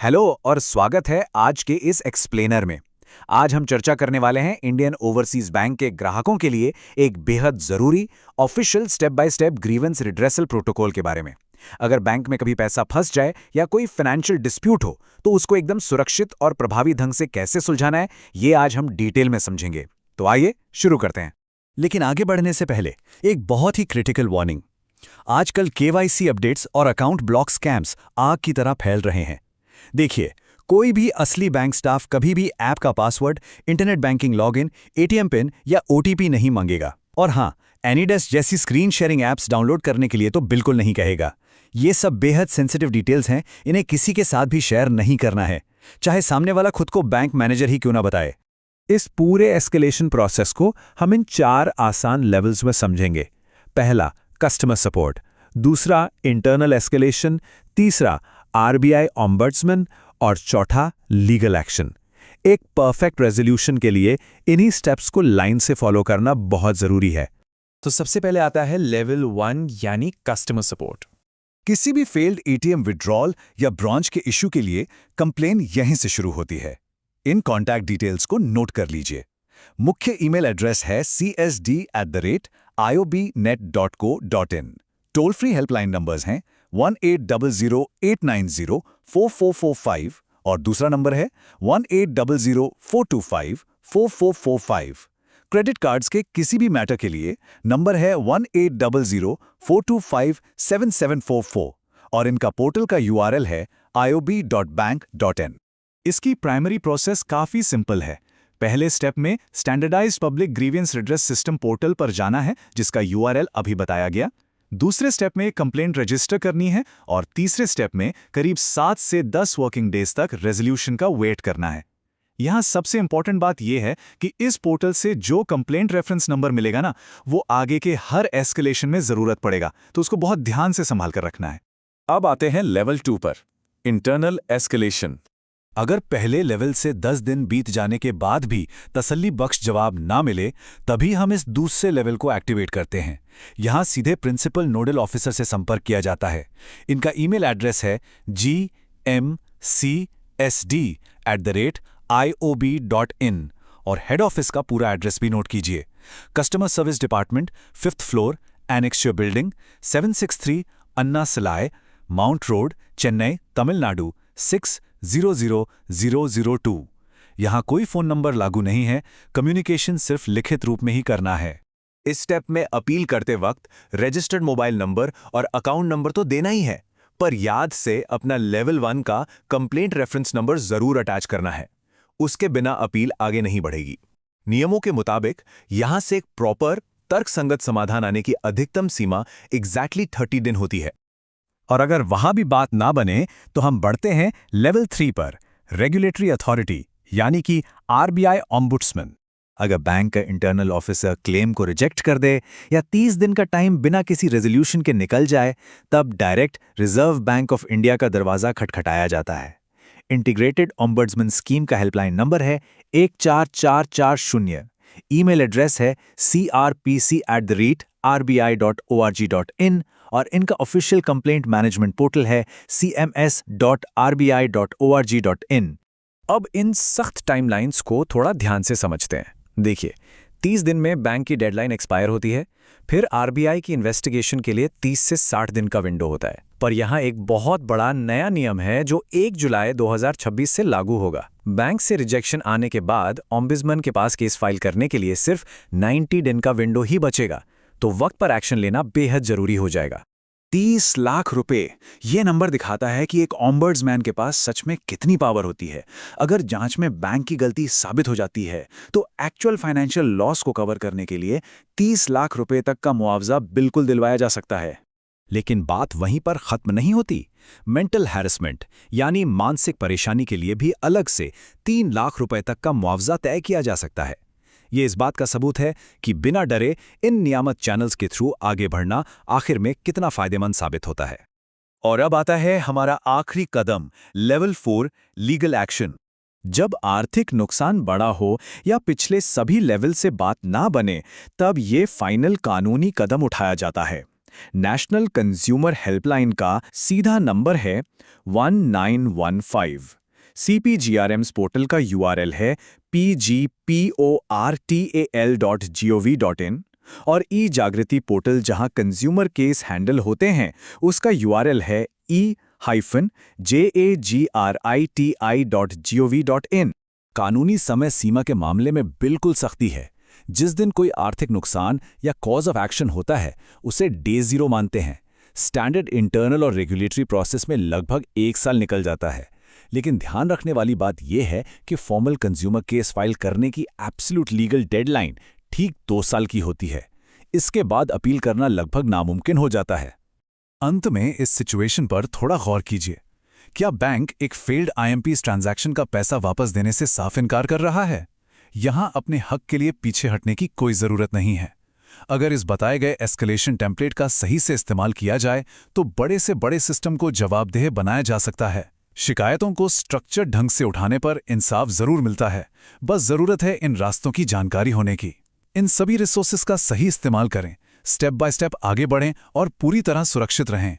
Hello और स्वागत है आज के इस एक्सप्लेनर में। आज हम चर्चा करने वाले हैं इंडियन ओवरसीज बैंक के ग्राहकों के लिए एक बेहद जरूरी official step by step grievance redressal protocol के बारे में। अगर बैंक में कभी पैसा फंस जाए या कोई फाइनेंशियल डिस्प्यूट हो तो उसको एकदम सुरक्षित और प्रभावी ढंग से कैसे सुलझाना है, ये आज हम डिटेल में समझेंगे। तो आइए शुरू करते हैं। लेकिन आगे बढ़ने से पहले एक बहुत ही क्रिटिकल वार्निंग। आजकल केवाईसी अपडेट्स और अकाउंट ब्लॉक स्कैम्स आग की तरह फैल रहे हैं। देखिए, कोई भी असली बैंक स्टाफ कभी भी ऐप का password, internet banking login, ATM pin या ओटीपी नहीं मांगेगा। और हाँ, एनीडेस्क जैसी स्क्रीन शेयरिंग ऐप्स डाउनलोड करने के लिए तो बिल्कुल नहीं कहेगा। ये सब बेहद सेंसिटिव डिटेल्स हैं, इन्हें किसी के साथ भी शेयर नहीं करना है, चाहे सामने वाला खुद को बैंक मैनेजर ही क्यों ना बताए। इस पूरे एस्केलेशन प्रोसेस को हम इन 4 आसान लेवल्स में समझेंगे। पहला, कस्टमर सपोर्ट। दूसरा, इंटरनल एस्केलेशन। तीसरा, आरबीआई ओम्बड्समैन। और चौथा, लीगल एक्शन। एक परफेक्ट रेजोल्यूशन के लिए इन्हीं स्टेप्स को लाइन से फॉलो करना बहुत जरूरी है। तो सबसे पहले आता है लेवल 1 यानी कस्टमर सपोर्ट। किसी भी फेल्ड एटीएम विड्रॉल या ब्रांच के इश्यू के लिए कंप्लेन यहीं से शुरू होती है। इन कॉन्टैक्ट डिटेल्स को नोट कर लीजिए। मुख्य ईमेल एड्रेस है csd@iobnet.co.in। Toll free helpline numbers हैं 1800-890-4445 और दूसरा नंबर है 1800-425-4445। क्रेडिट कार्ड्स के किसी भी मैटर के लिए नंबर है 1800-425-7744 और इनका पोर्टल का यूआरएल है iob.bank.in। इसकी प्राइमरी प्रोसेस काफी सिंपल है। पहले स्टेप में standardised public grievance redress system portal पर जाना है, जिसका यूआरएल अभी बताया गया। दूसरे स्टेप में कंप्लेंट रजिस्टर करनी है और तीसरे स्टेप में करीब 7 से 10 वर्किंग डेज तक रेजोल्यूशन का वेट करना है। यहां सबसे इंपॉर्टेंट बात यह है कि इस पोर्टल से जो कंप्लेंट रेफरेंस नंबर मिलेगा ना, वो आगे के हर एस्केलेशन में जरूरत पड़ेगा, तो उसको बहुत ध्यान से संभाल कर रखना है। अब आते हैं लेवल 2 पर, इंटरनल एस्केलेशन। अगर पहले लेवल से 10 दिन बीत जाने के बाद भी तसल्ली बख्श जवाब ना मिले, तभी हम इस दूसरे लेवल को एक्टिवेट करते हैं। यहां सीधे प्रिंसिपल नोडल ऑफिसर से संपर्क किया जाता है। इनका ईमेल एड्रेस है gmcsd@iob.in और हेड ऑफिस का पूरा एड्रेस भी नोट कीजिए। Customer service department, 5th floor, annexure building, 763 Anna Salai, mount road, Chennai, Tamil Nadu 600002। यहां कोई फोन नंबर लागू नहीं है, कम्युनिकेशन सिर्फ लिखित रूप में ही करना है। इस स्टेप में अपील करते वक्त रजिस्टर्ड मोबाइल नंबर और अकाउंट नंबर तो देना ही है, पर याद से अपना लेवल 1 का कंप्लेंट रेफरेंस नंबर जरूर अटैच करना है। उसके बिना अपील आगे नहीं बढ़ेगी। नियमों के मुताबिक यहां से एक प्रॉपर तर्कसंगत समाधान आने की अधिकतम सीमा एग्जैक्टली 30 दिन होती है। और अगर वहां भी बात ना बने तो हम बढ़ते हैं लेवल 3 पर, रेगुलेटरी अथॉरिटी यानी कि आरबीआई ओम्बुड्समैन। अगर बैंक का इंटरनल ऑफिसर क्लेम को रिजेक्ट कर दे या 30 दिन का टाइम बिना किसी रेजोल्यूशन के निकल जाए, तब direct reserve bank of India का दरवाजा खटखटाया जाता है। इंटीग्रेटेड ओम्बुड्समैन स्कीम का हेल्पलाइन नंबर है 14440। ईमेल एड्रेस है crpc@rbi.org.in और इनका ऑफिशियल कंप्लेंट मैनेजमेंट पोर्टल है cms.rbi.org.in। अब इन सख्त टाइमलाइंस को थोड़ा ध्यान से समझते हैं। देखिए, 30 दिन में बैंक की डेडलाइन एक्सपायर होती है, फिर आरबीआई की इन्वेस्टिगेशन के लिए 30 से 60 दिन का विंडो होता है। पर यहाँ एक बहुत बड़ा नया नियम है जो 1 जुलाई 2026 से लागू होगा। बैंक से रिजेक्शन आने के बाद ओम्बुड्समैन के पास केस फाइल करने के लिए सिर्फ 90 दिन का विंडो ही बचेगा, तो वक्त पर एक्शन लेना बेहद जरूरी हो जाएगा। 30 लाख रुपए, ये नंबर दिखाता है कि एक ओम्बड्समैन के पास सच में कितनी पावर होती है। अगर जांच में बैंक की गलती साबित हो जाती है तो एक्चुअल फाइनेंशियल लॉस को कवर करने के लिए 30 लाख रुपए तक का मुआवजा बिल्कुल दिलवाया जा सकता है। लेकिन बात वहीं पर खत्म नहीं होती। मेंटल हैरेसमेंट यानी मानसिक परेशानी के लिए भी अलग से 3 लाख रुपए तक का मुआवजा तय किया जा सकता है। ये इस बात का सबूत है कि बिना डरे इन नियामत चैनल्स के थ्रू आगे बढ़ना आखिर में कितना फायदेमंद साबित होता है। और अब आता है हमारा आखिरी कदम, लेवल 4, लीगल एक्शन। जब आर्थिक नुकसान बड़ा हो या पिछले सभी लेवल से बात ना बने, तब ये फाइनल कानूनी कदम उठाया जाता है। नेशनल कंज्यूमर हेल्पलाइन का सीधा नंबर है 1915। CPGRM's पोर्टल का URL है pgportal.gov.in और ई-जागृति पोर्टल जहां कंज्यूमर केस हैंडल होते हैं उसका URL है e-jagri.gov.in। कानूनी समय सीमा के मामले में बिल्कुल सख्ती है। जिस दिन कोई आर्थिक नुकसान या कॉज ऑफ एक्शन होता है उसे डे ज़ीरो मानते हैं। स्टैंडर्ड इंटरनल और रेगुलेटरी प्रोसेस में लगभग 1 साल निकल जाता है। लेकिन ध्यान रखने वाली बात यह है कि फॉर्मल कंज्यूमर केस फाइल करने की एब्सोल्यूट लीगल डेडलाइन ठीक 2 साल की होती है। इसके बाद अपील करना लगभग नामुमकिन हो जाता है। अंत में इस सिचुएशन पर थोड़ा गौर कीजिए। क्या बैंक एक फेल्ड IMPs ट्रांजैक्शन का पैसा वापस देने से साफ इनकार कर रहा है? यहां अपने हक के लिए पीछे हटने की कोई जरूरत नहीं है। अगर इस बताए गए एस्केलेशन टेम्पलेट का सही से इस्तेमाल किया जाए तो बड़े से बड़े सिस्टम को जवाबदेह बनाया जा सकता है। शिकायतों को स्ट्रक्चर्ड ढंग से उठाने पर इंसाफ जरूर मिलता है। बस जरूरत है इन रास्तों की जानकारी होने की। इन सभी रिसोर्सेज का सही इस्तेमाल करें, स्टेप बाय स्टेप आगे बढ़ें और पूरी तरह सुरक्षित रहें।